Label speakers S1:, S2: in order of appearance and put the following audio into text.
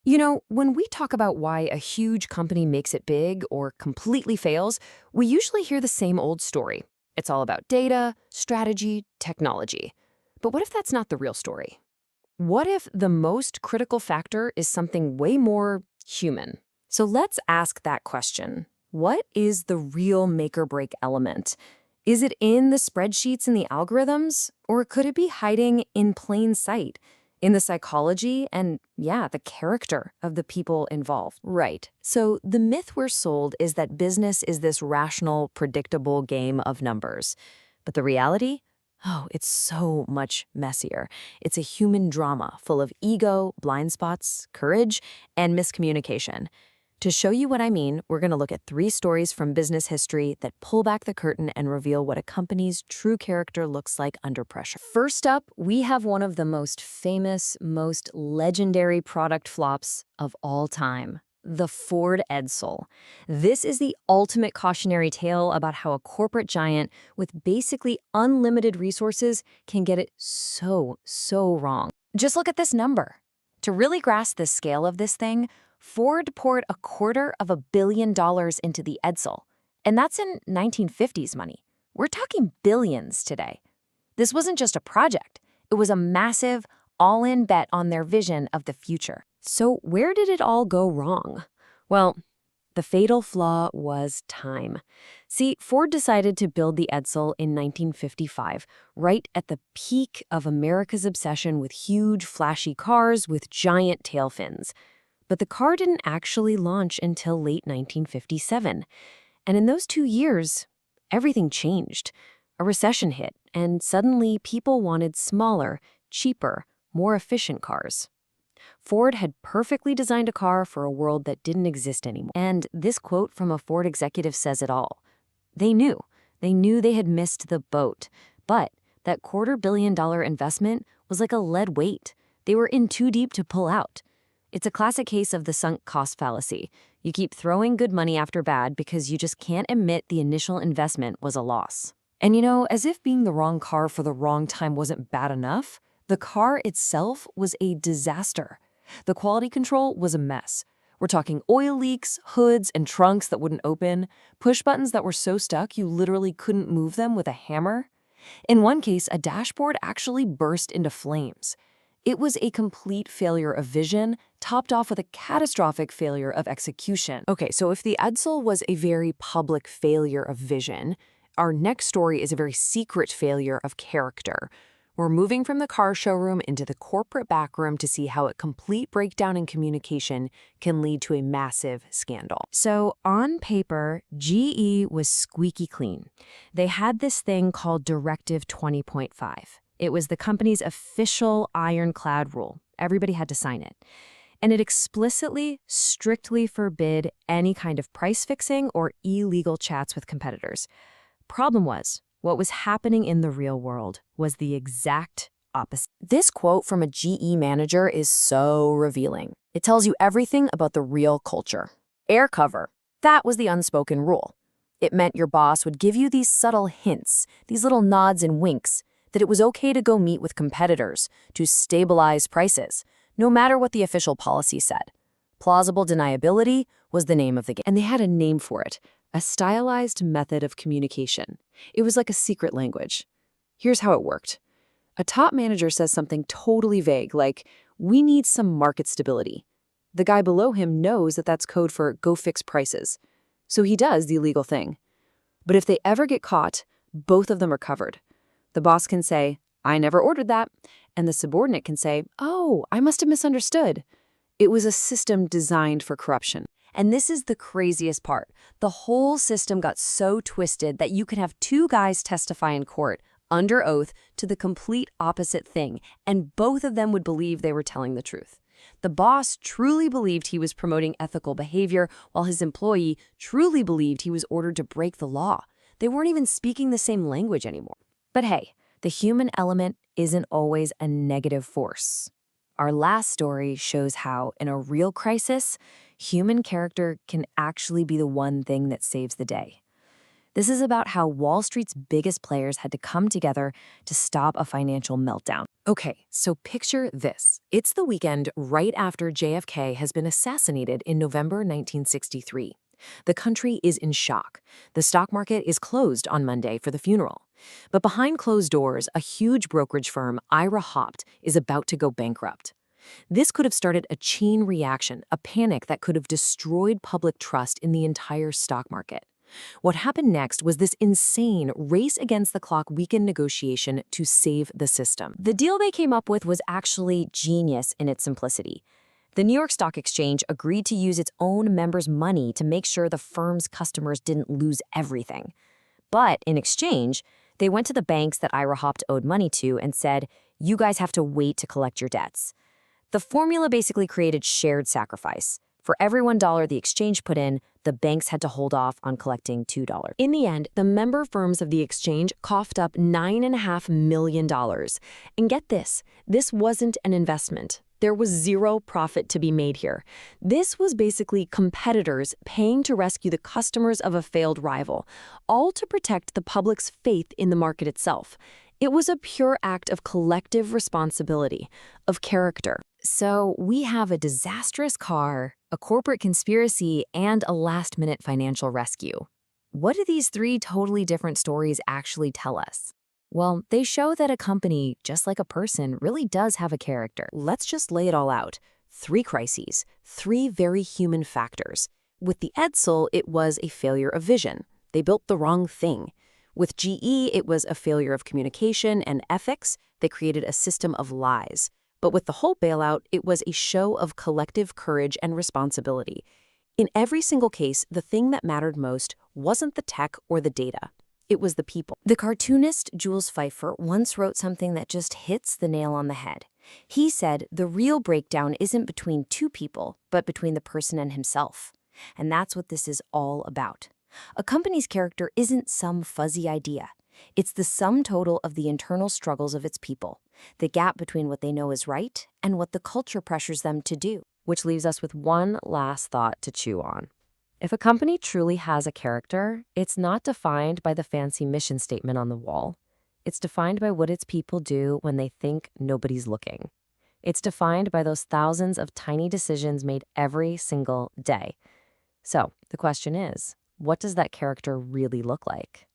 S1: When we talk about why a huge company makes it big or completely fails, we usually hear the same old story. It's all about data, strategy, technology. But what if that's not the real story? What if the most critical factor is something way more human? So let's ask that question. What is the real make or break element? Is it in the spreadsheets and the algorithms? Or could it be hiding in plain sight, in the psychology and, yeah, the character of the people involved? Right. So the myth we're sold is that business is this rational, predictable game of numbers. But the reality? Oh, it's so much messier. It's a human drama full of ego, blind spots, courage, and miscommunication. To show you what I mean, we're going to look at 3 stories from business history that pull back the curtain and reveal what a company's true character looks like under pressure. First up, we have one of the most famous, most legendary product flops of all time. The Ford Edsel. This is the ultimate cautionary tale about how a corporate giant with basically unlimited resources can get it so wrong. Just look at this number. To really grasp the scale of this thing, Ford poured $250 million into the Edsel, and that's in 1950s money. We're talking billions today. This wasn't just a project. It was a massive, all-in bet on their vision of the future. So where did it all go wrong? Well, the fatal flaw was time. See, Ford decided to build the Edsel in 1955, right at the peak of America's obsession with huge, flashy cars with giant tail fins. But the car didn't actually launch until late 1957. And in those 2 years, everything changed. A recession hit, and suddenly people wanted smaller, cheaper, more efficient cars. Ford had perfectly designed a car for a world that didn't exist anymore. And this quote from a Ford executive says it all. They knew. They knew they had missed the boat. But that $250 million investment was like a lead weight. They were in too deep to pull out. It's a classic case of the sunk cost fallacy. You keep throwing good money after bad because you just can't admit the initial investment was a loss. And as if being the wrong car for the wrong time wasn't bad enough, the car itself was a disaster. The quality control was a mess. We're talking oil leaks, hoods, and trunks that wouldn't open, push buttons that were so stuck you literally couldn't move them with a hammer. In one case, a dashboard actually burst into flames. It was a complete failure of vision, topped off with a catastrophic failure of execution. Okay, so if the Edsel was a very public failure of vision, our next story is a very secret failure of character. We're moving from the car showroom into the corporate backroom to see how a complete breakdown in communication can lead to a massive scandal. So on paper, GE was squeaky clean. They had this thing called Directive 20.5. It was the company's official ironclad rule. Everybody had to sign it. And it explicitly, strictly forbid any kind of price fixing or illegal chats with competitors. Problem was, what was happening in the real world was the exact opposite. This quote from a GE manager is so revealing. It tells you everything about the real culture. Air cover. That was the unspoken rule. It meant your boss would give you these subtle hints, these little nods and winks, that it was okay to go meet with competitors to stabilize prices, no matter what the official policy said. Plausible deniability was the name of the game. And they had a name for it, a stylized method of communication. It was like a secret language. Here's how it worked. A top manager says something totally vague, like, "We need some market stability." The guy below him knows that that's code for "go fix prices." So he does the illegal thing. But if they ever get caught, both of them are covered. The boss can say, "I never ordered that," and the subordinate can say, "Oh, I must have misunderstood." It was a system designed for corruption. And this is the craziest part. The whole system got so twisted that you could have 2 guys testify in court, under oath, to the complete opposite thing, and both of them would believe they were telling the truth. The boss truly believed he was promoting ethical behavior, while his employee truly believed he was ordered to break the law. They weren't even speaking the same language anymore. But hey, the human element isn't always a negative force. Our last story shows how, in a real crisis, human character can actually be the one thing that saves the day.
S2: This is about how Wall Street's biggest players had to come together to stop a financial meltdown.
S1: Okay, so picture this. It's the weekend right after JFK has been assassinated in November 1963. The country is in shock. The stock market is closed on Monday for the funeral. But behind closed doors, a huge brokerage firm, Ira Hopt, is about to go bankrupt. This could have started a chain reaction, a panic that could have destroyed public trust in the entire stock market. What happened next was this insane race against the clock weekend negotiation to save the system.
S2: The deal they came up with was actually genius in its simplicity. The New York Stock Exchange agreed to use its own members' money to make sure the firm's customers didn't lose everything. But in exchange, they went to the banks that Ira Hopt owed money to and said, "You guys have to wait to collect your debts." The formula basically created shared sacrifice. For every $1 the exchange put in, the banks had to hold off on collecting $2.
S1: In the end, the member firms of the exchange coughed up $9.5 million. And get this wasn't an investment. There was zero profit to be made here. This was basically competitors paying to rescue the customers of a failed rival, all to protect the public's faith in the market itself. It was a pure act of collective responsibility, of character.
S2: So we have a disastrous car, a corporate conspiracy, and a last-minute financial rescue. What do these three totally different stories actually tell us? Well, they show that a company, just like a person, really does have a character.
S1: Let's just lay it all out. 3 crises, 3 very human factors. With the Edsel, it was a failure of vision. They built the wrong thing. With GE, it was a failure of communication and ethics. They created a system of lies. But with the whole bailout, it was a show of collective courage and responsibility. In every single case, the thing that mattered most wasn't the tech or the data. It was the people.
S2: The cartoonist Jules Pfeiffer once wrote something that just hits the nail on the head. He said the real breakdown isn't between 2 people, but between the person and himself. And that's what this is all about. A company's character isn't some fuzzy idea. It's the sum total of the internal struggles of its people, the gap between what they know is right and what the culture pressures them to do.
S1: Which leaves us with one last thought to chew on. If a company truly has a character, it's not defined by the fancy mission statement on the wall. It's defined by what its people do when they think nobody's looking. It's defined by those thousands of tiny decisions made every single day. So the question is, what does that character really look like?